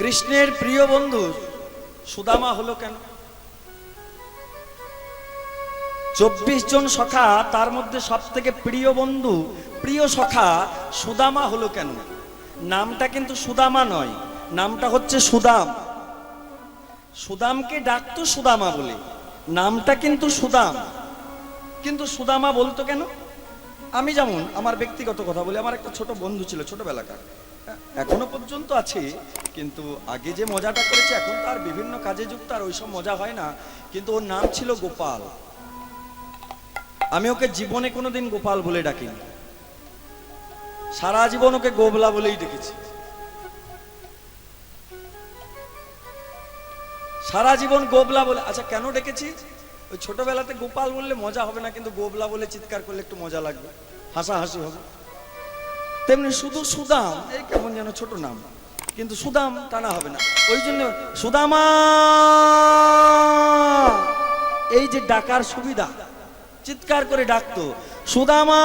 কৃষ্ণের প্রিয় বন্ধু সুদামা হলো কেন? 24 জন সখা, তার মধ্যে সব থেকে প্রিয় বন্ধু প্রিয় সখা সুদামা হলো কেন? নামটা কিন্তু সুদামা নয়, নামটা হচ্ছে সুদাম। সুদামকে ডাকতো সুদামা বলে, নামটা কিন্তু সুদাম। কিন্তু সুদামা বলতো কেন? আমি যেমন আমার ব্যক্তিগত কথা বলি, আমার একটা ছোট বন্ধু ছিল ছোটবেলাকার, এখনো পর্যন্ত আছে, কিন্তু আগে যে মজাটা করেছে এখন তার বিভিন্ন কাজে যুক্ত, আর ওইসব মজা হয় না। কিন্তু ওর নাম ছিল গোপাল। আমি ওকে জীবনে কোনোদিন গোপাল বলে ডাকিনি, সারা জীবন ওকে গোবলা বলেই ডেকেছি। সারা জীবন গোবলা বলে। আচ্ছা কেন ডেকেছি? ওই ছোটবেলাতে গোপাল বললে মজা হবে না, কিন্তু গোবলা বলে চিৎকার করলে একটু মজা লাগবে, হাসাহাসি হবে। তেমনি শুধু সুদাম, এই কেমন যেন ছোট নাম, কিন্তু সুদাম টানা হবে না, ওই জন্য সুদামা, এই যে ডাকার সুবিধা, চিৎকার করে ডাকতো সুদামা।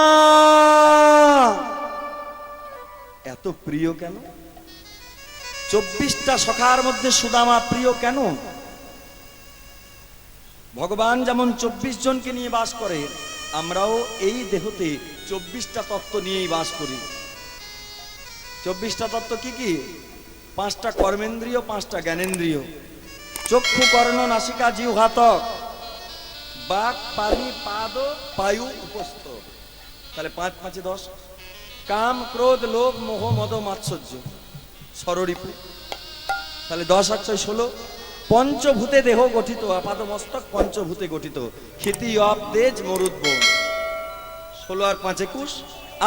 এত প্রিয় কেন? 24টা সখার মধ্যে সুদামা প্রিয় কেন? ভগবান যেমন 24 জনকে নিয়ে বাস করে, আমরাও এই দেহতে 24টা তত্ত্ব নিয়েই বাস করি। 24টা তত্ত্ব কি কি? 5টা কর্মেন্দ্রিয়, 5টা জ্ঞানেন্দ্রিয়, চক্ষু কর্ণ নাসিকা জিহ্বা ত্বক, বাক পানি পাদ পায়ু উপস্থ, তাহলে 5 5 10। কাম ক্রোধ লোভ মোহ মদ মাৎসর্য ষড়রিপু, তাহলে 10 আর 6 16। পঞ্চভূতে দেহ গঠিত, আপাদ মস্তক পঞ্চভূতে গঠিত, ক্ষিতি অপ তেজ মরুদ বন, 16 আর 5 21।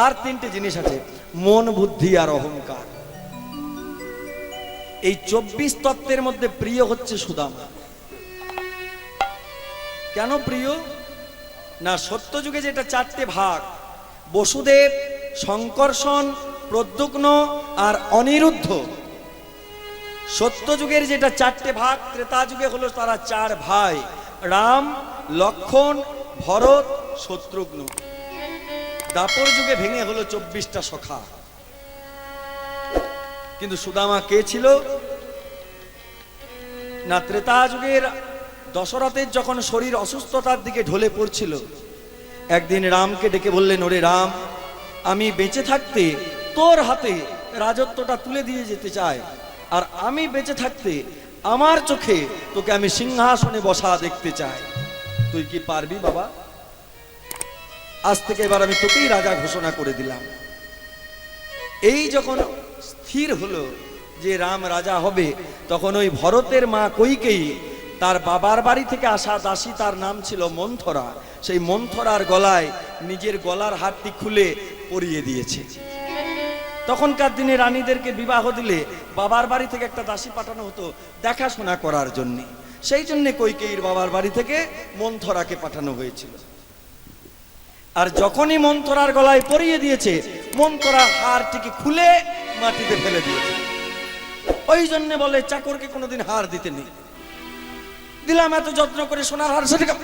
আর 3টে জিনিস আছে, মন বুদ্ধি আর অহংকার। এই 24 তত্ত্বের মধ্যে প্রিয় হচ্ছে সুদামা। কেন প্রিয়? না, সত্যযুগে যেটা 4টে ভাগ, বসুদেব, শঙ্কর্ষণ, প্রদ্যুগ্ন আর অনিরুদ্ধ। সত্যযুগের যেটা 4টে ভাগ, ত্রেতা যুগে হলো তারা 4 ভাই, রাম, লক্ষণ, ভরত, শত্রুঘ্ন। দাপর যুগে ভেঙে হলো 24টা সখা। কিন্তু সুদামা কে ছিল? না, ত্রেতা যুগের দশরথের যখন শরীর অসুস্থতার দিকে ঢলে পড়ছিল, একদিন রামকে ডেকে বললেন, ওরে রাম, আমি বেঁচে থাকতে তোর হাতে রাজত্বটা তুলে দিয়ে যেতে চাই, আর আমি বেঁচে থাকতে আমার চোখে তোকে আমি সিংহাসনে বসা দেখতে চাই। তুই কি পারবি বাবা? আজ থেকে এবার আমি তোকেই রাজা ঘোষণা করে দিলাম। এই যখন স্থির হলো যে রাম রাজা হবে, তখন ওই ভরতের মা কইকেয়ী তার বাবার বাড়ি থেকে আসা দাসী, তার নাম ছিল মন্থরা, সেই মন্থরার গলায় নিজের গলার হারটি খুলে পরিয়ে দিয়েছে। তখনকার দিনে রানীদেরকে বিবাহ দিলে বাবার বাড়ি থেকে একটা দাসী পাঠানো হতো দেখাশোনা করার জন্য, সেই জন্য কইকেয়ীর বাবার বাড়ি থেকে মন্থরাকে পাঠানো হয়েছিল। আর যখনই মন্থরার গলায় পরিয়ে দিয়েছে, মন্থরা হারটিকে খুলে মাটিতে ফেলে দিয়েছে। ওই জন্য বলে চাকরকে কোনোদিন হার দিতে নেই। দিলাম এত যত্ন করে সোনার হার, সেটা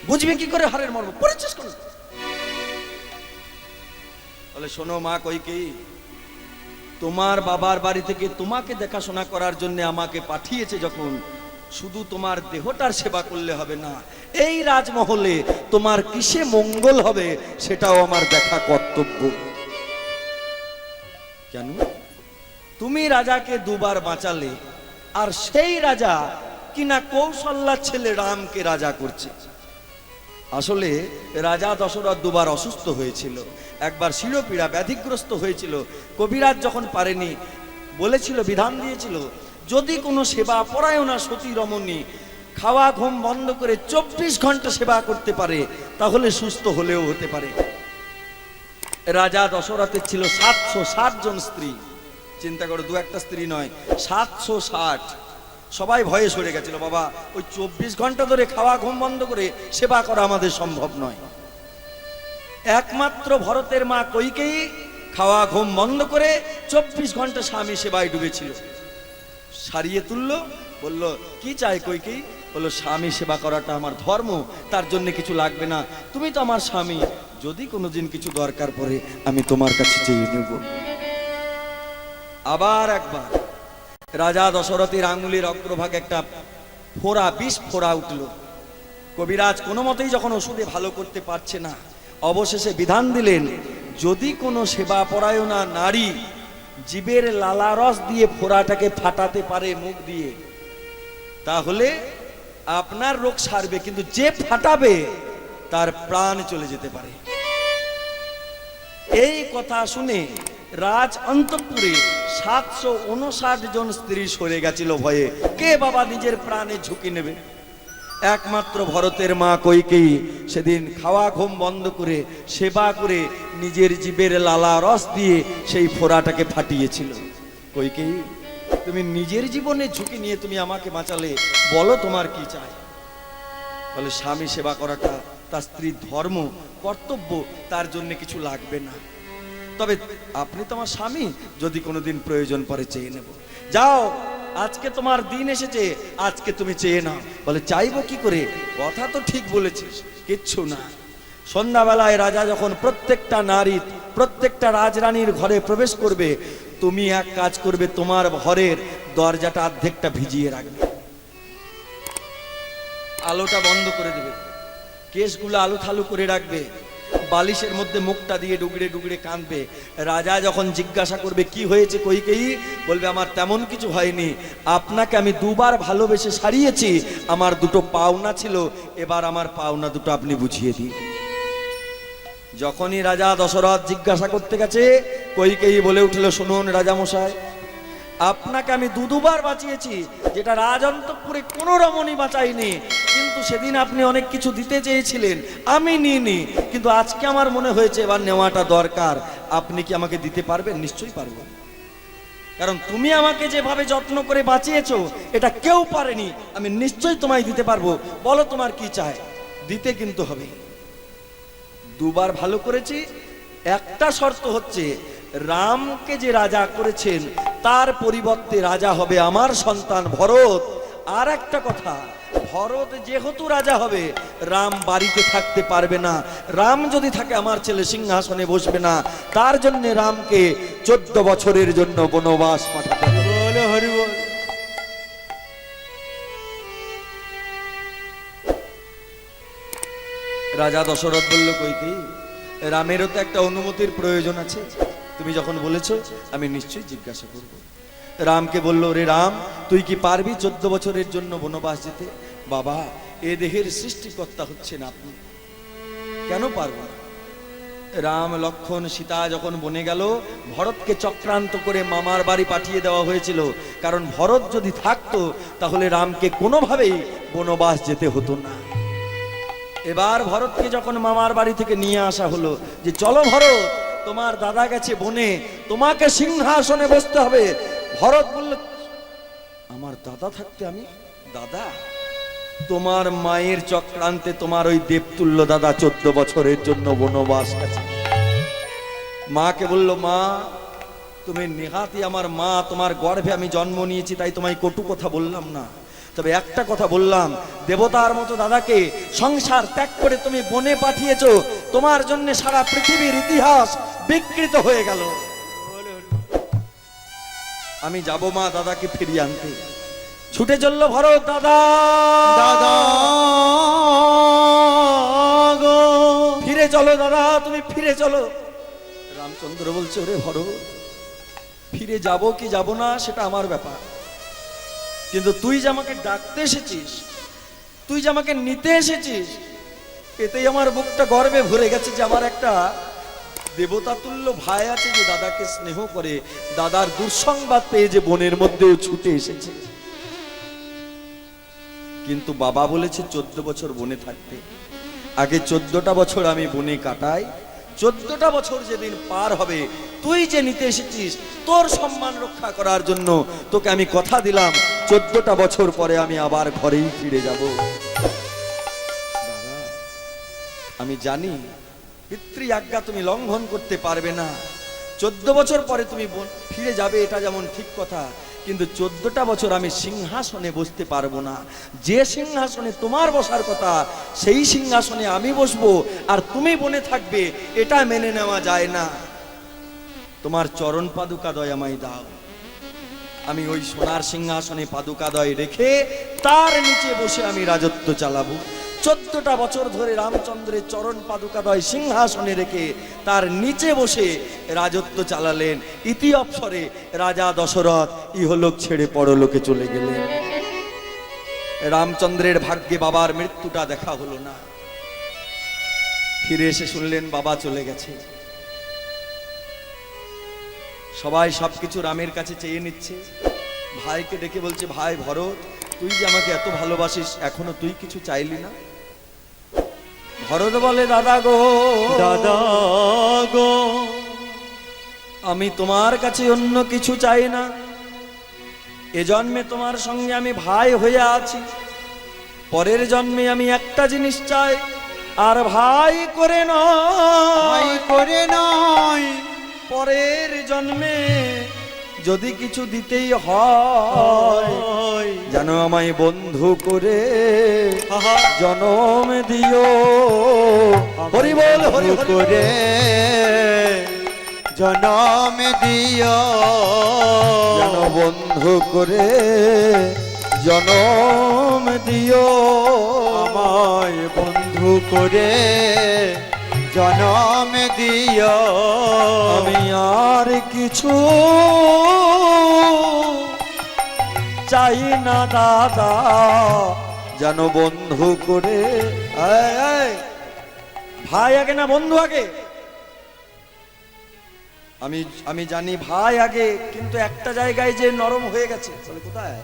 বুঝবি কি করে হারের মর্ম? পরিচয় করে বলে, শোনো মা কইকেয়ী, তোমার বাবার বাড়ি থেকে তোমাকে দেখাশোনা করার জন্য আমাকে পাঠিয়েছে যখন, শুধু তোমার দেহটার সেবা করলে হবে না, এই রাজমহলে তোমার কিসে মঙ্গল হবে সেটাও আমার দেখা কর্তব্য। কেন? তুমি রাজাকে 2 বার বাঁচালে, আর সেই রাজা কিনা কৌশল্যার ছেলে রামকে রাজা করছে। আসলে রাজা দশরথ 2 বার অসুস্থ হয়েছিল, একবার শিরোপীড়া ব্যাধিগ্রস্ত হয়েছিল। কবিরাজ যখন পারেনি, বলেছিল, বিধান দিয়েছিল, যদি কোনো সেবা পরায়ণা সতী রমণী খাওয়া ঘুম বন্ধ করে 24 ঘন্টা সেবা করতে পারে, তাহলে সুস্থ হলেও হতে পারে। রাজা দশরথের ছিল 760 জন স্ত্রী। চিন্তা করো, 2-1টা স্ত্রী নয়, 760। সবাই ভয়ে সরে গেছিল, বাবা ওই 24 ঘন্টা ধরে খাওয়া ঘুম বন্ধ করে সেবা করা আমাদের সম্ভব নয়। একমাত্র ভরতের মা কইকেয়ী খাওয়া ঘুম বন্ধ করে 24 ঘন্টা স্বামী সেবায় ডুবেছিল। সারিয়ে তুললো, বলল, কি চাই কইকেয়ী? বলল, স্বামী সেবা করাটা আমার ধর্ম, তার জন্য কিছু লাগবে না, তুমি তো আমার স্বামী, যদি কোনোদিন কিছু দরকার পড়ে আমি তোমার কাছে চেয়ে নেব। আবার একবার রাজা দশরথের আঙ্গুলের অগ্রভাগে একটা ফোঁড়া, বিষ ফোঁড়া উঠল। কবিরাজ কোনো মতেই যখন ওষুধে ভালো করতে পারছে না, অবশেষে বিধান দিলেন, যদি কোনো সেবা পরায়ণা নারী জীবের লালারস দিয়ে ফোঁড়াটাকে ফাটাতে পারে মুখ দিয়ে, তাহলে আপনার রোগ সারবে, কিন্তু যে ফাটাবে তার প্রাণ চলে যেতে পারে। এই কথা শুনে রাজ অন্তঃপুরে 759 জন স্ত্রী সরে গেছিল ভয়ে। কে বাবা নিজের প্রাণে ঝুঁকি নেবে? একমাত্র ভরতের মা কইকেয়ী সেদিন খাওয়া ঘুম বন্ধ করে সেবা করে নিজের জীবের লালা রস দিয়ে সেই ফোঁড়াটাকে ফাটিয়েছিল। কইকেয়ী, তুমি নিজের জীবনে ঝুঁকি নিয়ে তুমি আমাকে বাঁচালে, বলো তোমার কি চাই? বলে, স্বামী সেবা করাটা তার স্ত্রীর ধর্ম, কর্তব্য, তার জন্য কিছু লাগবে না। তবে আপনি তো আমার স্বামী, যদি কোনোদিন প্রয়োজন পড়ে চেয়ে নেব। যাও, আজকে তোমার দিন এসেছে, আজকে তুমি চেয়ে নাও। বলে, চাইবো কি করে? কথা তো ঠিক বলেছিস, কিচ্ছু না। সন্ধ্যাবেলায় রাজা যখন প্রত্যেকটা নারী, প্রত্যেকটা রাজরানীর ঘরে প্রবেশ করবে, তুমি এক কাজ করবে, তোমার ঘরের দরজাটা অর্ধেকটা ভিজিয়ে রাখবে, আলোটা বন্ধ করে দেবে, কেশগুলো আলু থালু করে রাখবে, বালিশের মধ্যে মুখটা দিয়ে ডুগড়ে ডুগড়ে কাঁদবে। রাজা যখন জিজ্ঞাসা করবে কি হয়েছে কইকেয়ী, বলবে, আমার তেমন কিছু হয়নি, আপনাকে আমি দুবার ভালোবেসে সারিয়েছি, আমার দুটো পাওনা ছিল, এবার আমার পাওনা দুটো আপনি বুঝিয়ে দিন। যখনই রাজা দশরথ জিজ্ঞাসা করতে গেছে, কইকেয়ী বলে উঠল, শুনুন রাজামশাই, আপনাকে আমি দুবার বাঁচিয়েছি, যেটা রাজ অন্তঃপুরে কোনো রমণী বাঁচাইনি। কিন্তু সেদিন আপনি অনেক কিছু দিতে চেয়েছিলেন, আমি নিইনি, কিন্তু আজকে আমার মনে হয়েছে এবার নেওয়াটা দরকার। আপনি কি আমাকে দিতে পারবেন? নিশ্চয়ই পারবো, কারণ তুমি আমাকে যেভাবে যত্ন করে বাঁচিয়েছো এটা কেউ পারেনি, আমি নিশ্চয়ই তোমায় দিতে পারবো। বলো তোমার কি চাই? দিতে কিন্তু হবে। দুবার ভালো করেছি, একটা শর্ত হচ্ছে, রামকে যে রাজা করেছেন তার পরিবর্তে রাজা হবে আমার সন্তান ভরত। আর একটা কথা, ভরত যেহেতু রাজা হবে, রাম বাড়িতে থাকতে পারবে না। রাম যদি থাকে, আমার ছেলে সিংহাসনে বসবে না। তার জন্য রামকে 14 বছরের জন্য বনবাস পাঠাতে হবে। বলে হরি বল। রাজা দশরথ বলল, কইকেয়ী, রামেরও তো একটা অনুমতির প্রয়োজন আছে, তুমি যখন বলেছো আমি নিশ্চয়ই জিজ্ঞাসা করব। রামকে বলল, রে রাম, তুই কি পারবি 14 বছরের জন্য বনবাস যেতে? বাবা, এ দেহের সৃষ্টিকর্তা হচ্ছেন আপনি, কেন পারবো না? রাম, লক্ষণ, সীতা যখন বনে গেল, ভরতকে চক্রান্ত করে মামার বাড়ি পাঠিয়ে দেওয়া হয়েছিল, কারণ ভরত যদি থাকতো তাহলে রামকে কোনোভাবেই বনবাস যেতে হতো না। এবার ভরতকে যখন মামার বাড়ি থেকে নিয়ে আসা হলো, যে চলো ভরত, তোমার দাদা গেছে বনে, তোমাকে সিংহাসনে বসতে হবে। ভরত বলল, আমার দাদা থাকতে আমি? দাদা, তোমার মায়ের চক্রান্তে তোমার ওই দেবতুল্য দাদা 14 বছরের জন্য বনবাস গেছে। মাকে বলল, মা, তুমি নেহাতি আমার মা, তোমার গর্ভে আমি জন্ম নিয়েছি, তাই তোমায় কটু কথা বললাম না। তবে একটা কথা বললাম, দেবতার মতো দাদাকে সংসার ত্যাগ করে তুমি বনে পাঠিয়েছো, তোমার জন্য সারা পৃথিবীর ইতিহাস বিকৃত হয়ে গেল। আমি যাব মা দাদাকে ফিরিয়ে আনতে। ছুটে চলল ভরত, দাদা দাদা গো, ফিরে চলো দাদা, তুমি ফিরে চলো। রামচন্দ্র বলছে, ওরে ভরত, ফিরে যাব কি যাব না সেটা আমার ব্যাপার, কিন্তু তুই যে আমাকে ডাকতে এসেছিস, তুই যে আমাকে নিতে এসেছিস, এতেই আমার বুকটা গর্বে ভরে গেছে যে আমার একটা দেবতা তুল্য ভাই আছে, যে দাদাকে স্নেহ করে, দাদার দুঃসংবাদ পেয়ে যে বনের মধ্যেও ছুটে এসেছে। কিন্তু বাবা বলেছে 14 বছর বনে থাকতে, আগে 14টা বছর আমি বনে কাটাই। 14টা বছর যেদিন পার হবে, তুই যে নিতে এসেছিস, তোর সম্মান রক্ষা করার জন্য তোকে আমি কথা দিলাম, 14টা বছর পরে আমি আবার ঘরেই ফিরে যাব। দাদা, আমি জানি পিতৃ আজ্ঞা তুমি লঙ্ঘন করতে পারবে না, 14 বছর পরে তুমি ফিরে যাবে, এটা যেমন ঠিক কথা, কিন্তু 14টা বছর আমি সিংহাসনে বসতে পারবো না। যে সিংহাসনে তোমার বসার কথা, সেই সিংহাসনে আমি বসবো, আর তুমি বনে থাকবে, এটা মেনে নেওয়া যায় না। তোমার চরণ পাদুকা দয়াময় দাও। আমি ওই সোনার সিংহাসনে পাদুকাদয় রেখে তার নিচে বসে আমি রাজত্ব চালাবো। 14টা বছর ধরে রামচন্দ্রের চরণ পাদুকাদয় সিংহাসনে রেখে তার নিচে বসে রাজত্ব চালালেন। ইতি অবসরে রাজা দশরথ ইহলোক ছেড়ে পরলোকে চলে গেলেন। রামচন্দ্রের ভাগ্যে বাবার মৃত্যুটা দেখা হলো না। ফিরে এসে শুনলেন বাবা চলে গেছে। সবাই সবকিছু রামের কাছে চেয়ে নিচ্ছে। ভাইকে ডেকে বলছে, ভাই ভরত, তুই যে আমাকে এত ভালোবাসিস, এখনো তুই কিছু চাইলি না? ভরত বলে, দাদা গো, দাদা গো, আমি তোমার কাছে অন্য কিছু চাই না। এ জন্মে তোমার সঙ্গে আমি ভাই হয়ে আছি, পরের জন্মে আমি একটা জিনিস চাই, আর ভাই করে ভাই নয়, করে নয়, পরের জন্মে যদি কিছু দিতেই হয়, যেন আমায় বন্ধু করে জনম দিও। হরি বল, হরি হরি করে জনম দিও, যেন বন্ধু করে জনম দিও। আমায় বন্ধু করে জনম দিও। আমি আর কিছু চাই না দাদা, যেন বন্ধু করে। এই, এই, ভাই আগে না বন্ধু আগে? আমি জানি ভাই আগে, কিন্তু একটা জায়গায় যে নরম হয়ে গেছে। বলে কোথায়?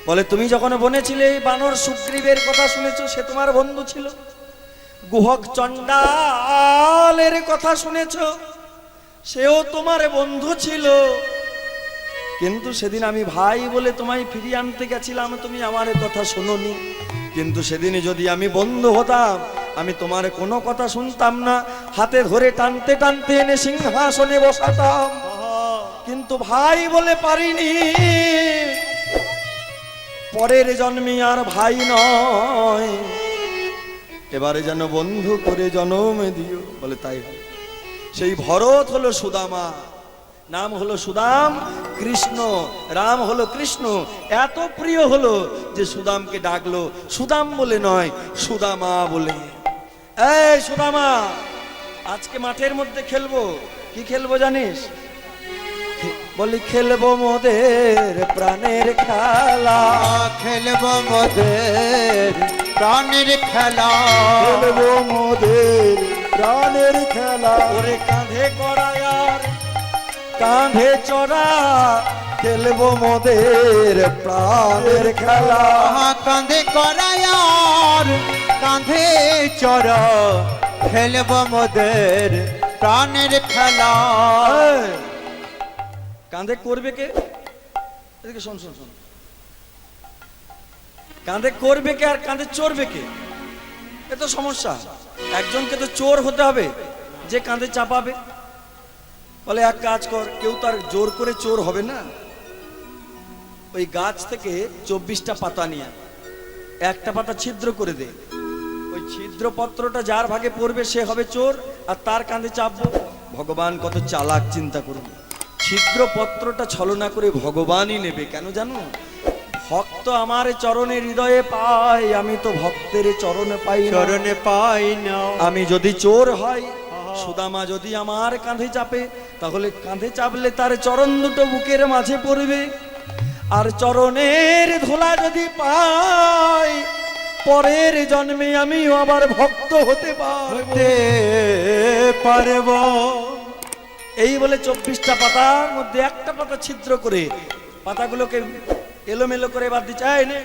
বলে তুমি যখন বনে ছিলে, এই বানর সুগ্রীবের কথা শুনেছো, সে তোমার বন্ধু ছিল। গুহক চণ্ডালের কথা শুনেছো, সেও তোমার বন্ধু ছিল। কিন্তু সেদিন আমি ভাই বলে তোমায় ফিরিয়ে আনতে গেছিলাম, তুমি আমার কথা শোনোনি। কিন্তু সেদিন যদি আমি বন্ধু হতাম, আমি তোমার কোনো কথা শুনতাম না, হাতে ধরে টানতে টানতে এনে সিংহাসনে বসাতাম। কিন্তু ভাই বলে পারিনি। পরের জন্মে আর ভাই নয়, এবারে যেন বন্ধু করে জনম দিও। বলে তাই হবে। সেই ভরত হলো সুদামা, নাম হলো সুদাম, কৃষ্ণ, রাম হলো কৃষ্ণ। এত প্রিয় হলো যে সুদামকে ডাকলো সুদাম বলে নয়, সুদামা বলে। এই সুদামা, আজকে মাঠের মধ্যে খেলবো। কি খেলবো জানিস? বলি খেলবো মোদের প্রাণের খেলা, খেলবো মোদের প্রাণের খেলা, খেলবো মোদের প্রাণের খেলা। ওরে কাঁধে করা আর কাঁধে চড়া, খেলবো মোদের প্রাণের খেলা। কাঁধে করায়ার কাঁধে চড়, খেলবো মোদের প্রাণের খেলা। এই, কাঁধে করবে কে? এদিকে শোন শোন শোন, কাঁধে করবে কে আর কাঁধে চড়বে কে? এ তো সমস্যা। একজনকে তো চোর হতে হবে যে কাঁধে চাপাবে। বলে এক কাজ কর, কেউ তার জোর করে চোর হবে না। ওই গাছ থেকে 24টা পাতা নিয়ে একটা পাতা ছিদ্র করে দে, ওই ছিদ্র পত্রটা যার ভাগে পড়বে সে হবে চোর, আর তার কাঁধে চাপবো। ভগবান কত চালাক, চিন্তা করুন। ছিদ্র পত্রটা ছলনা করে ভগবানই নেবে, কেন জানো? ভক্ত আমার চরণে হৃদয়ে পাই, আমি তো ভক্তের চরণে পাই না। চরণে পাই না। আমি যদি চোর হয়, সুদামা যদি আমার কাঁধে চাপে, তাহলে কাঁধে চাপলে তার চরণ দুটো বুকের মাঝে পড়বে। আর চরণের ধুলা যদি পাই, পরের জন্মে আমি আবার ভক্ত হতে পারব। এই বলে 24টা পাতার মধ্যে একটা পাতা ছিদ্র করে পাতাগুলোকে এলোমেলো করে বাদ দিচ্ছে। এই নে।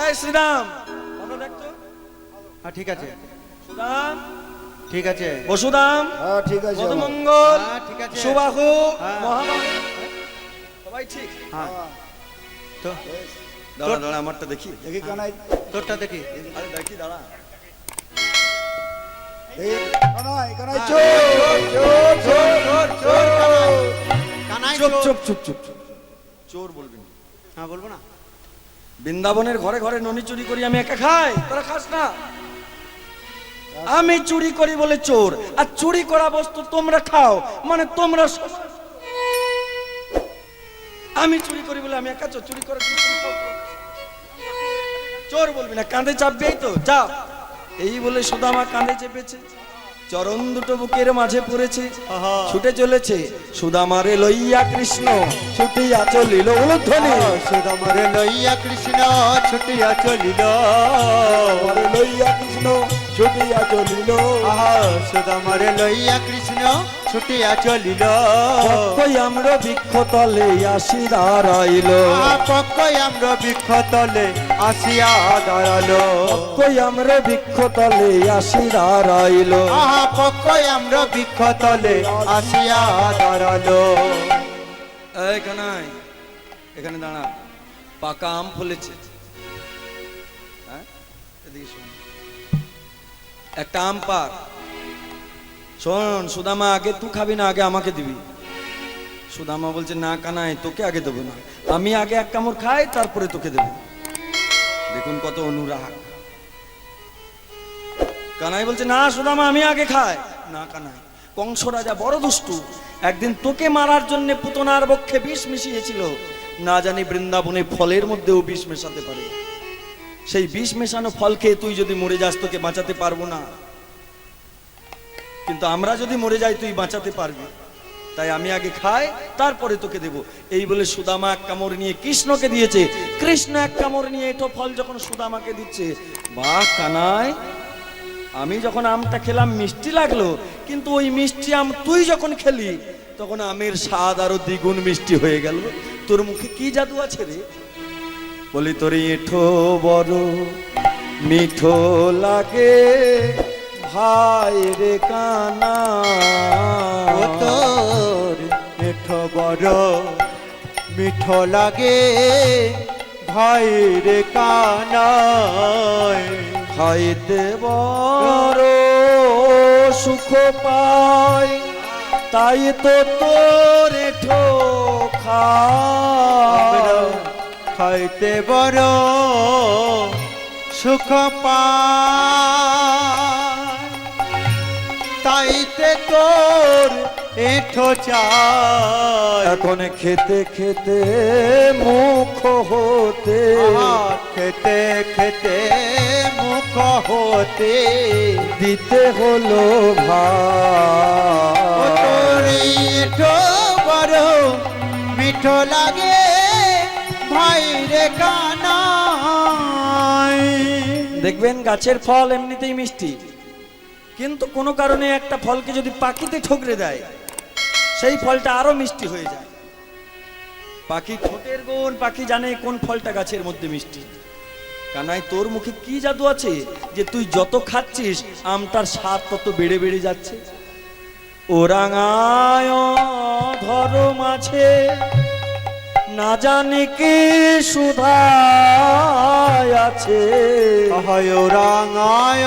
এই শ্রীরাম, কথা দেখতো। হ্যাঁ ঠিক আছে, সুদাম, ঠিক আছে, বসুদাম, হ্যাঁ ঠিক আছে মধুমঙ্গল, হ্যাঁ, ঠিক আছে। সুবাহু, হ্যাঁ। মহামান্য, সবাই ঠিক। হ্যাঁ তো দাঁড়া দাঁড়া, আমারটা দেখি। দেখি কানাই, তোরটা দেখি। আরে দেখি, দাঁড়া। দেখি কানাই, কানাই হ্যাঁ। চোর চোর চোর চোর চোর। কানাই চুপ চোর। চুপ চুপ চুপ চুপ। চোর বলবি না। হ্যাঁ বলবো না। বৃন্দাবনের ঘরে ঘরে ননি চুরি করি আমি একা খাই, তোরা খাস না। আমি চুরি করি বলে চোর, আর চুরি করা বস্তু তোমরা খাও, মানে তোমরা সমান। আমি চুরি করি বলে আমি একা চোর, চুরি করে তুমি খাও। চোর বলবি না, কাঁধে চাপবে, এই তো যাও। এই বলে সুদামা কাঁধে চেপেছে, চরণ দুটো বুকের মাঝে পড়েছে, আহা। ছুটে চলেছে সুদামারে লইয়া কৃষ্ণ, ছুটিয়া চলিল উলুধ্বনি। সুদামারে লইয়া কৃষ্ণ ছুটিয়া চলিল, আমারে লইয়া কৃষ্ণ ছুটিয়া চলিল। আহা সুদামারে লইয়া কৃষ্ণ ছুটিয়া চলিল। কই আমরা বৃক্ষ তলে আসি দাঁড়াইল, পক্কই আমরা বৃক্ষ তলে আসিয়া দাঁড়ালো। কই আমরা বৃক্ষ তলে আসি দাঁড়াইল। আহা পক্কই আমরা বৃক্ষ তলে আসিয়া দাঁড়ালো। এই কানাই, এখানে দাঁড়া, পাকা আম ফলেছে। হ্যাঁ, এদিকে শোন, একটা আম পাক। শোন সুদামা, আগে তুই খাবি না, আগে আমাকে দিবি। সুদামা বলছে না কানাই, তোকে আগে দেবো না, আমি আগে এক কামড় খাই তারপরে তোকে দেবো। দেখুন কত অনুরাগ। কানাই বলছে না সুদামা, আমি আগে খাই। না কানাই, কংস রাজা বড় দুষ্টু, একদিন তোকে মারার জন্য পুতনার বক্ষে বিষ মিশিয়েছিল। না জানি বৃন্দাবনে ফলের মধ্যেও বিষ মেশাতে পারে। সেই বিষ মেশানো ফল খেয়ে তুই যদি মরে যাস, তোকে বাঁচাতে পারবো না, কিন্তু আমরা যদি মরে যাই তুই বাঁচাতে পারবি। তাই আমি আগে খাই তারপরে তোকে দেব। এই বলে সুদামা এক কামড় নিয়ে কৃষ্ণকে দিয়েছে। কৃষ্ণ এক কামড় নিয়ে এটো ফল যখন সুদামাকে দিচ্ছে, বাহ কানাই, আমি যখন আমটা খেলাম মিষ্টি লাগলো, কিন্তু ওই মিষ্টি আম তুই যখন খেলি তখন আমের স্বাদ আরো দ্বিগুণ মিষ্টি হয়ে গেল। তোর মুখে কি জাদু আছে রে? বলি তোর এঠো বড় মিঠো লাগে ভাই রে কানা। ও তোর মিঠো বড় মিঠো লাগে ভাই রে কানাই। খাইতে বড় সুখ পাই, তাই তো তোর এঠো খাই। খাইতে বড় সুখ পায়, তাইতে তোর এঠো চাই। এখন খেতে খেতে মুখ হতে, খেতে খেতে মুখ হতে দিতে হলো ভাই। তোর এঠো বড় মিঠো লাগে ভাই রে কানাই। দেখবেন গাছের ফল এমনিতেই মিষ্টি, কিন্তু কোনো কারণে একটা ফলকে যদি পাখিতে ঠোকরে দেয়, সেই ফলটা আরো মিষ্টি হয়ে যায়। পাখি ঠোঁটের গুণ, পাখি জানে কোন ফলটা গাছের মধ্যে মিষ্টি। কানাই, তোর মুখে কি জাদু আছে যে তুই যত খাচ্ছিস আমটার স্বাদ তত বেড়ে বেড়ে যাচ্ছে? ও রাঙায় ধর মাঝে না জানি কি সুধা আছে। হয় রাঙায়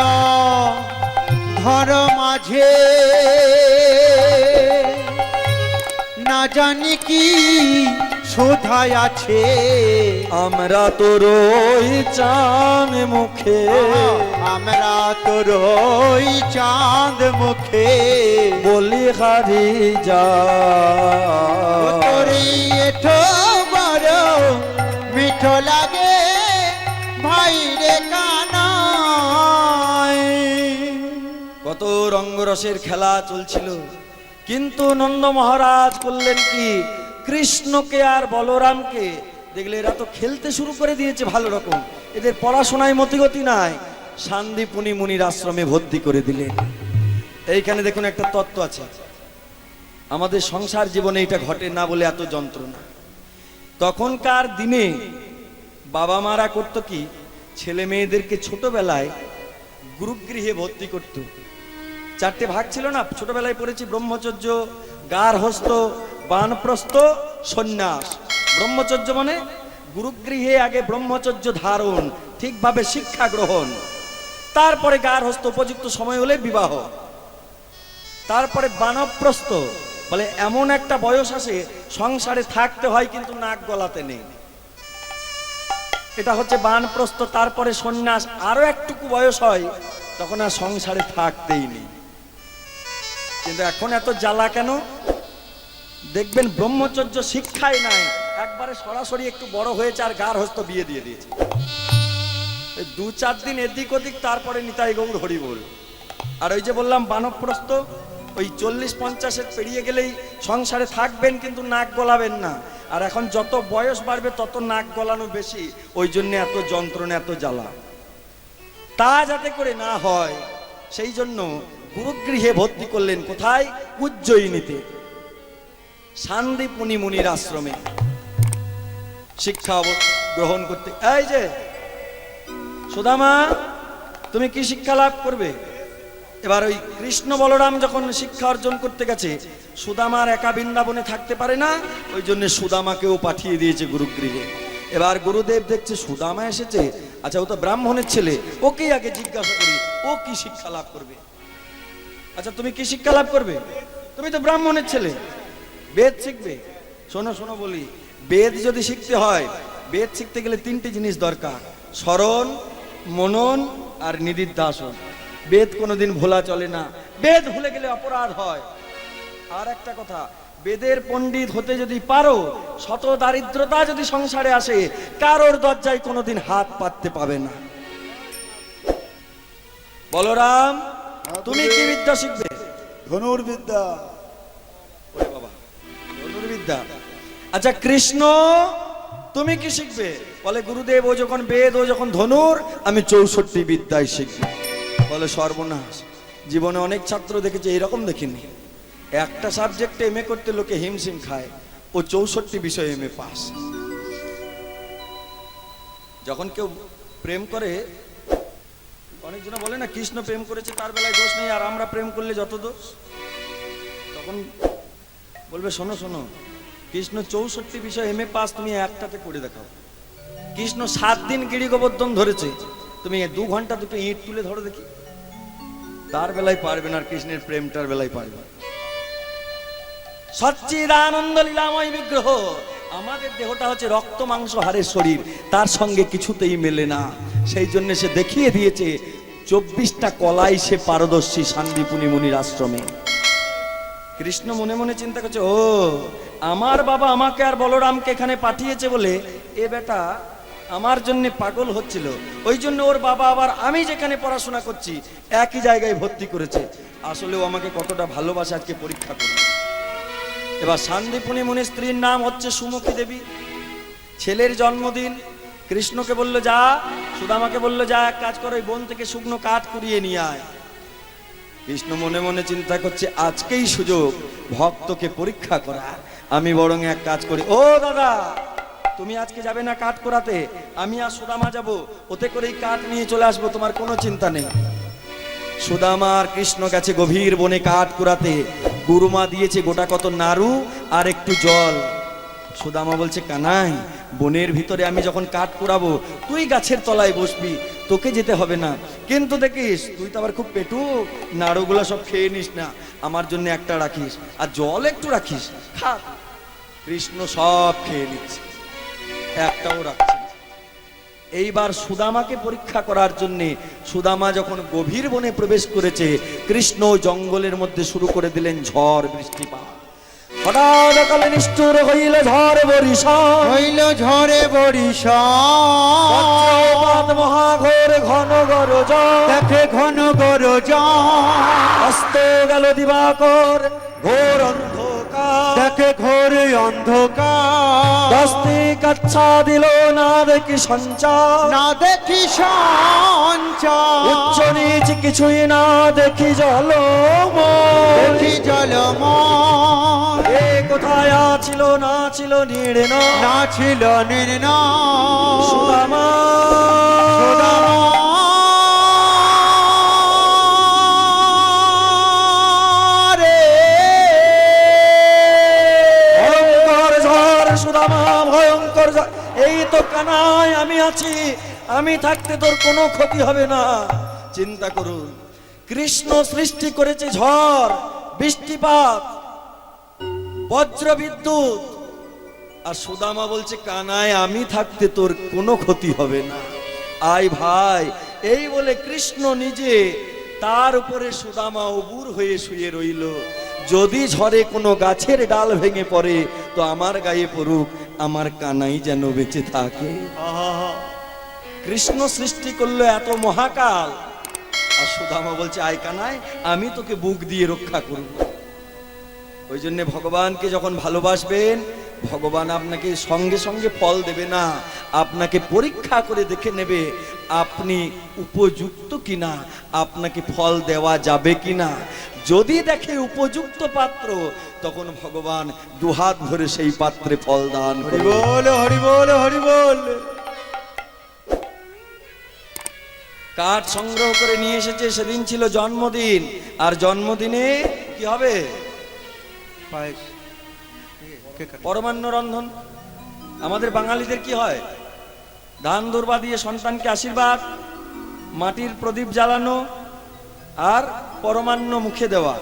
ধর মাঝে না জানি কি শোধায় আছে। আমরা তোর ওই চাঁদ মুখে, আমরা তোর ওই চাঁদ মুখে বলি হারি যা। তোর এঠো বড় মিঠো লাগে ভাই রে কানাই। কত রঙ্গরসের খেলা চলছিল, কিন্তু নন্দ মহারাজ করলেন কি, কৃষ্ণকে আর বলরামকে দেখলে এরা তো খেলতে শুরু করে দিয়েছে ভালো রকম, এদের পড়াশোনায় মতিগতি নাই, শান্তিপুনি মুনির আশ্রমে ভর্তি করে দিলেন। এইখানে দেখুন একটা তত্ত্ব আছে, আমাদের সংসার জীবনে এটা ঘটে না বলে এত যন্ত্রণা। তখনকার দিনে বাবা মারা করতো কি, ছেলে মেয়েদেরকে ছোটবেলায় গুরুগৃহে ভর্তি করত। চারটে ভাগ ছিল না, ছোটবেলায় পড়েছি ব্রহ্মচর্য, গার্হস্থ, বানপ্রস্থ, সন্ন্যাস। ব্রহ্মচর্য মানে গুরুগৃহে আগে ব্রহ্মচর্য ধারণ, ঠিকভাবে শিক্ষা গ্রহণ, তারপরে গার্হস্থ, উপযুক্ত সময় হলে বিবাহ, তারপরে বানপ্রস্থ বলে এমন একটা বয়স আসে সংসারে থাকতে হয় কিন্তু নাক গলাতে নেই, এটা হচ্ছে বানপ্রস্থ। তারপরে সন্ন্যাস, আরো একটুকু বয়স হয় তখন আর সংসারে থাকতেই নেই। কিন্তু এখন এত জ্বালা কেন? দেখবেন ব্রহ্মচর্য শিক্ষাই নাই, একবারে সরাসরি একটু বড় হয়েছে আর গার হস্ত বিয়ে দিয়ে দিয়েছে। এই 2-4 দিন এদিক ওদিক, তারপরে নিতাই গৌর হরি বল। আর ওই যে বললাম বানপ্রস্থ, ওই 40-50 পেরিয়ে গেলেই সংসারে থাকবেন কিন্তু নাক গলাবেন না। আর এখন যত বয়স বাড়বে তত নাক গলানো বেশি, ওই জন্য এত যন্ত্রণা, এত জ্বালা। তা যাতে করে না হয় সেই জন্য গুরুগৃহে ভর্তি করলেন। কোথায়? উজ্জয়িনীতে, শান্তিপুনি মুনির আশ্রমে শিক্ষা গ্রহণ করতে। এই যে সুদামা, তুমি কি শিক্ষা লাভ করবে? এবার ওই কৃষ্ণ বলরাম যখন শিক্ষা অর্জন করতে গেছে, সুদামার একা বৃন্দাবনে থাকতে পারে না, ওই জন্য সুদামাকেও পাঠিয়ে দিয়েছে গুরুগৃহে। এবার গুরুদেব দেখছে সুদামা এসেছে, আচ্ছা ও তো ব্রাহ্মণের ছেলে, ওকেই আগে জিজ্ঞাসা করি ও কি শিক্ষা লাভ করবে। আচ্ছা তুমি কি শিক্ষা লাভ করবে? তুমি তো ব্রাহ্মণের ছেলে, বেদ শিখবে। শোনো শোনো বলি, বেদ যদি শিখতে হয়, বেদ শিখতে গেলে 3টে জিনিস দরকার: স্মরণ, মনন আর নিদিধ্যাসন। বেদ কোনোদিন ভোলা চলে না, বেদ ভুলে গেলে অপরাধ হয়। আর একটা কথা, বেদের পণ্ডিত হতে যদি পারো, শত দারিদ্রতা যদি সংসারে আসে, কারোর দরজায় কোনোদিন হাত পাততে পাবে না। বলরাম, তুমি কি বিদ্যা শিখবে? ধনুর্বিদ্যা। ওরে বাবা, ধনুর্বিদ্যা। আচ্ছা কৃষ্ণ, তুমি কি শিখবে? বলে গুরুদেব, ও যখন বেদ, ও যখন ধনুর, আমি 64 বিদ্যায় শিখবো। বলে সর্বনাশ, জীবনে অনেক ছাত্র দেখেছি, এরকম দেখিনি। একটা সাবজেক্টে এমএ করতে লোকে হিমশিম খায়, ও 64 বিষয়ে এমএ পাস। যখন কেউ প্রেম করে, অনেকজন বলে না কৃষ্ণ প্রেম করেছে তার বেলায় দোষ নেই, আর আমরা প্রেম করলে যত দোষ। তখন বলবে শোনো শোনো, কৃষ্ণ 64 বিষয় এমএ পাস, তুমি একটাতে করে দেখাও। কৃষ্ণ 7 দিন গিরি গোবর্ধন ধরেছে, তুমি 2 ঘন্টা দুটো ইট তুলে ধরো দেখি। তার বেলায় পারবে না, আর কৃষ্ণের প্রেমটার বেলায় পারবে। সচ্চিদানন্দ লীলাময় বিগ্রহ। আমাদের দেহটা হচ্ছে রক্ত মাংস হাড়ের শরীর, তার সঙ্গে কিছুতেই মেলে না। সেই জন্য সে দেখিয়ে দিয়েছে 24টা কলাই সে পারদর্শী শান্তিপুনি মুনির আশ্রমে। কৃষ্ণ মনে মনে চিন্তা করছে, ও আমার বাবা আমাকে আর বলরামকে এখানে পাঠিয়েছে বলে এ বেটা আমার জন্য পাগল হচ্ছিল, ওই জন্য ওর বাবা আবার আমি যেখানে পড়াশোনা করছি একই জায়গায় ভর্তি করেছে। আসলে ও আমাকে কতটা ভালোবাসে আজকে পরীক্ষা করবে। এবার শান্তিপুনি মুনির স্ত্রীর নাম হচ্ছে সুমুখী দেবী। ছেলের জন্মদিন, কৃষ্ণকে বলল যা, সুদামাকে বলল যা, এক কাজ করো, ওই বন থেকে শুকনো কাঠ কুড়িয়ে নিয়ে আয়। কৃষ্ণ মনে মনে চিন্তা করছে, আজকেই সুযোগ ভক্তকে পরীক্ষা করা। আমি বরং এক কাজ করি, ও দাদা তুমি আজকে যাবে না কাঠ কুড়াতে, আমি আর সুদামা যাব, ওতে করেই কাঠ নিয়ে চলে আসবো, তোমার কোনো চিন্তা নেই। সুদামা আর কৃষ্ণ গেছে গভীর বনে কাঠ কুড়াতে। গুরুমা দিয়েছে গোটা কত নাড়ু আর একটু জল। সুদামা বলছে, কানাই বনের ভিতরে আমি যখন কাঠ কুড়াবো, তুই গাছের তলায় বসবি, তোকে যেতে হবে না। কিন্তু দেখিস তুই তো আবার খুব পেটু, নাড়ুগুলো সব খেয়ে নিস না, আমার জন্য একটা রাখিস, আর জল একটু রাখিস, খা। কৃষ্ণ সব খেয়ে নিচ্ছে, একটাও রাখছে না। এইবার সুদামাকে পরীক্ষা করার জন্যে সুদামা যখন গভীর বনে প্রবেশ করেছে, কৃষ্ণ জঙ্গলের মধ্যে শুরু করে দিলেন ঝড় বৃষ্টিপাত। হঠাৎ কালে নিষ্ঠুর হইল ঝড় বরিশান, হইল ঝড়ে বজ্রপাত মহাঘোর ঘন গরজন, দেখে ঘন গরজন, অস্ত গেল দিবাকর ঘোর অন্ধকার, দেখে ঘোর অন্ধকার, দস্তি কাচ্ছা দিল না দেখি সঞ্চার, না দেখি সঞ্চার, উচ্চ নিচ কিছুই না দেখি দেখি জলময়, এ কোথায় ছিল না ছিল নির্ণ, না ছিল নির্ণয়, সুদামা সুদামা রে, ভয়ঙ্কর ঝড় সুদামা ভয়ঙ্কর ঝড়। এই তো কানাই আমি আছি, আমি থাকতে তোর কোনো ক্ষতি হবে না। চিন্তা করুন, কৃষ্ণ সৃষ্টি করেছে ঝড় বৃষ্টিপাত বজ্র বিদ্যুৎ, আর সুদামা বলছে কানাই আমি থাকতে তোর কোনো ক্ষতি হবে না। আয় ভাই এই বলে কৃষ্ণ নিজে তার উপরে সুদামা অবুর হয়ে শুয়ে রইল। যদি ঝড়ে কোনো গাছের ডাল ভেঙে পড়ে তো আমার গায়ে পড়ুক, আমার কানাই যেন বেঁচে থাকে। কৃষ্ণ সৃষ্টি করলো এত মহাকাল, আর সুদামা বলছে আয় কানাই, আমি তোকে বুক দিয়ে রক্ষা করব। ওই জন্য ভগবানকে যখন ভালোবাসবেন, ভগবান আপনাকে সঙ্গে সঙ্গে ফল দেবে না, আপনাকে পরীক্ষা করে দেখে নেবে আপনি উপযুক্ত কিনা, আপনাকে ফল দেওয়া যাবে কিনা। যদি দেখে উপযুক্ত পাত্র, তখন ভগবান দুহাত ভরে সেই পাত্রে ফল দান হরি করবে। বল, হরি বল, হরি বল। কাঠ সংগ্রহ করে নিয়ে এসেছে, সেদিন ছিল জন্মদিন, আর জন্মদিনে কি হবে? পায়েস, কে কাটে? পরমান্ন রন্ধন। আমাদের বাঙালিদের কি হয়? ধান দুর্বা দিয়ে সন্তানকে আশীর্বাদ, মাটির প্রদীপ জ্বালানো, আর পরমান্ন মুখে দেওয়া।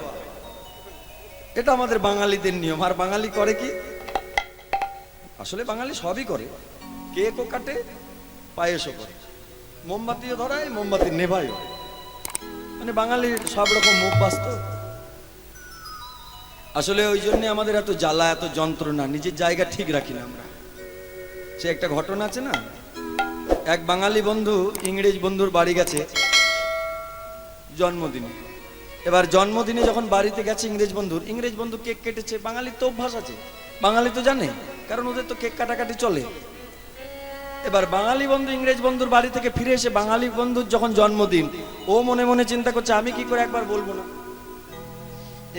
এটা আমাদের বাঙালিদের নিয়ম। আর বাঙালি করে কি? আসলে বাঙালি সবই করে, কেকও কাটে, পায়েসও করে, মোমবাতিও ধরায়, মোমবাতি নেভায়ও। মানে বাঙালির সব রকম মুখ বাস্তব। আসলে ওই জন্য আমাদের এত জ্বালা, এত যন্ত্রণা, নিজের জায়গা ঠিক রাখি না আমরা। সে একটা ঘটনা আছে না, এক বাঙালি বন্ধু ইংরেজ বন্ধুর বাড়ি গেছে জন্মদিনে। এবার জন্মদিনে যখন বাড়িতে গেছে ইংরেজ বন্ধু কেক কেটেছে। বাঙালির তো অভ্যাস আছে, বাঙালি তো জানে, কারণ ওদের তো কেক কাটাকাটি চলে। এবার বাঙালি বন্ধু ইংরেজ বন্ধুর বাড়ি থেকে ফিরে এসে বাঙালি বন্ধুর যখন জন্মদিন, ও মনে মনে চিন্তা করছে আমি কি করে একবার বলবো না।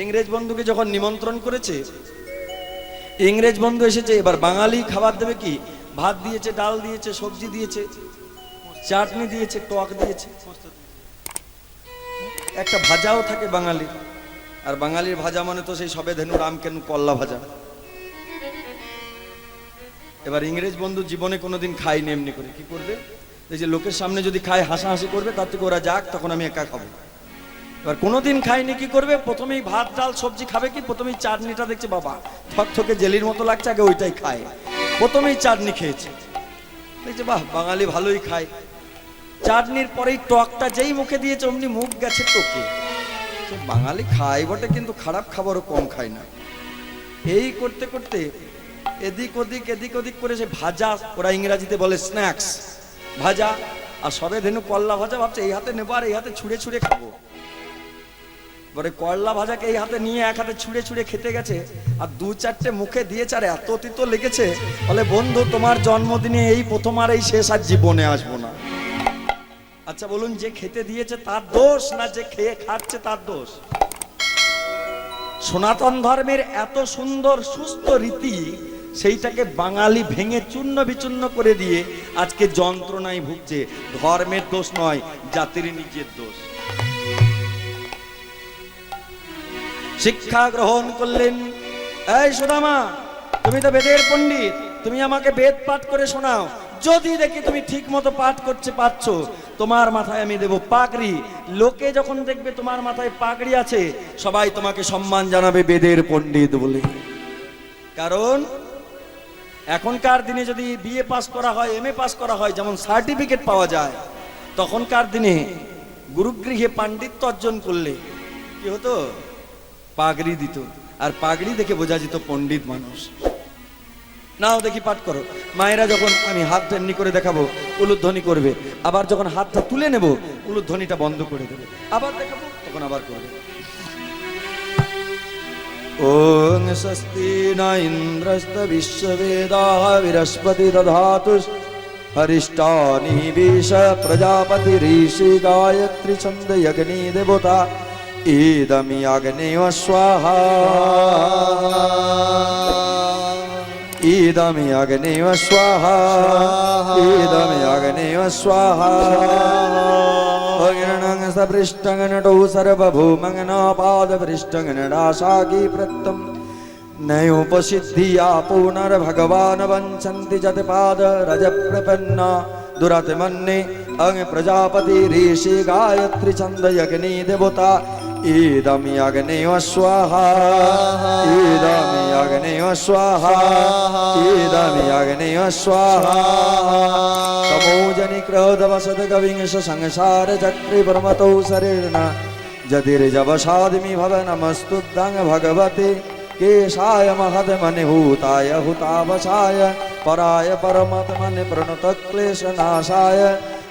ইংরেজ বন্ধুকে যখন নিমন্ত্রণ করেছে, ইংরেজ বন্ধু এসেছে, এবার বাঙালি খাবার দেবে কি? ভাত দিয়েছে, ডাল দিয়েছে, সবজি দিয়েছে, চাটনি দিয়েছে, টক দিয়েছে, একটা ভাজাও থাকে বাঙালির। আর বাঙালির ভাজা মানে তো সেই সবেধেনু রামকেনু কল্লা ভাজা। এবার ইংরেজ বন্ধু জীবনে কোনোদিন খায়নি এমনি করে। কি করবে? এই যে লোকের সামনে যদি খায় হাসাহাসি করবে, তার থেকে ওরা যাক, তখন আমি একা খাবো। এবার কোনোদিন খায়নি, কি করবে? প্রথমেই ভাত ডাল সবজি খাবে কি, প্রথমেই চাটনিটা দেখছে বাবা থকথকে জেলির মতো লাগছে, আগে ওইটাই খায়। প্রথমেই চাটনি খেয়েছে, দেখছে বাহ বাঙালি ভালোই খায়। চাটনির পরেই টকটা যেই মুখে দিয়েছে অমনি মুখ গেছে টোকে। বাঙালি খায় বটে, কিন্তু খারাপ খাবারও কম খায় না। এই করতে করতে এদিক ওদিক করে সে ভাজা, ওরা ইংরাজিতে বলে স্ন্যাক্স, ভাজা আর সবেধেনু কল্লা ভাজা ভাবছে এই হাতে নেবো আর এই হাতে ছুঁড়ে ছুঁড়ে খাবো। পরে করলা ভাজাকে এই হাতে নিয়ে এক হাতে ছুঁড়ে ছুঁড়ে খেতে গেছে, আর দু চারটে মুখে দিয়েছে, আর এত তিতো লেগেছে, বলে বন্ধু তোমার জন্মদিনে এই প্রথম আর এই শেষ, আর জীবনে আসবো না। আচ্ছা বলুন, যে খেতে দিয়েছে তার দোষ না যে খেয়ে খাচ্ছে তার দোষ? সনাতন ধর্মের এত সুন্দর সুস্থ রীতি, সেইটাকে বাঙালি ভেঙে চূর্ণ বিচূর্ণ করে দিয়ে আজকে যন্ত্রণায় ভুগছে। ধর্মের দোষ নয়, জাতির নিজের দোষ। শিক্ষা গ্রহণ করলেন, এই সুদামা তুমি তো বেদের পণ্ডিত, তুমি আমাকে বেদ পাঠ করে শোনাও। যদি দেখি তুমি ঠিক মতো পাঠ করতে পারছো, তোমার মাথায় আমি দেব পাগড়ি। লোকে যখন দেখবে তোমার মাথায় পাগড়ি আছে, সবাই তোমাকে সম্মান জানাবে বেদের পণ্ডিত বলে। কারণ এখনকার দিনে যদি বিএ পাস করা হয়, এমএ পাস করা হয়, যেমন সার্টিফিকেট পাওয়া যায়, তখনকার দিনে গুরুগৃহে পাণ্ডিত্য অর্জন করলে কি হতো? পাগড়ি দিত, আর পাগড়ি দেখে বোঝা যেত পণ্ডিত মানুষ। নাও দেখি পাঠ করো। মায়েরা যখন আমি হাত এমনি করে দেখাবো উলুধ্বনি করবে, আবার যখন হাতটা তুলে নেব উলুধ্বনিটা বন্ধ করে দেবে, আবার দেখাবো তখন আবার করবে। ওং স্বস্তি না ইন্দ্রস্ত বিশ্ববেদাঃ বৃহস্পতি দধাতু হরিষ্টানি বিশ প্রজাপতি ঋষি গায়ত্রী ছন্দ অগ্নি দেবতা ইদমি অগ্নেয় স্বাহা ইদমি অগ্নেয় স্বাহা ইদমি অগ্নেয় স্বাহা অগ্নং সপৃষ্টং নটৌ সর্বভূমংনাপাদ পৃষ্টং নডাশাকি প্রত্যম নয়োপসিদ্ধিয়া পুনর্ভগবান বঞ্চন্তি যৎপাদ রজ প্রপন্না দুরাত্মন্নে অং প্রজাপতি ঋষি গায়ত্রী ছন্দ অগ্নি দেবতা ইদমি অগ্নেয় স্বাহা ইদমি অগ্নেয় স্বাহা ইদমি অগ্নেয় স্বাহা তমোজনি ক্রোধবসদ কবিংশ সংসার চক্রে পরমতৌ শরীর্ণা যদির্জবসাদিমি ভব নমস্তুদ্দং ভগবতে केशाय महद्मनिभूताय हुतावसाय पराय परमात्मने प्रणतक्लेशनाशाय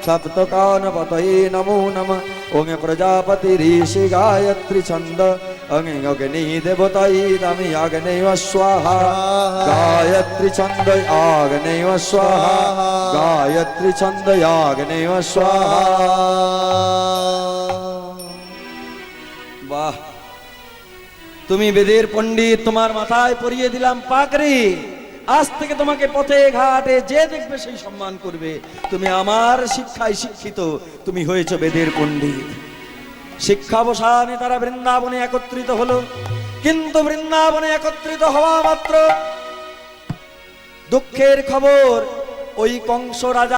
सप्तकानपतये नमो नमः ओं प्रजापति ऋषि गायत्री छन्द ओं अग्नि देवतायेदमि अग्नेय स्वाहा गायत्री छन्द अग्नेय स्वाहा गायत्री छन्द अग्नेय स्वाहा वाह তুমি বেদের পণ্ডিত, তোমার মাথায় পরিয়ে দিলাম পাগড়ি। আজ থেকে তোমাকে পথে ঘাটে যে দেখবে সেই সম্মান করবে। তুমি আমার শিক্ষায় শিক্ষিত, তুমি হয়েছো বেদের পণ্ডিত। শিক্ষাবসানে তারা বৃন্দাবনে একত্রিত হলো, কিন্তু বৃন্দাবনে একত্রিত হওয়া মাত্র দুঃখের খবর ওই কংস রাজা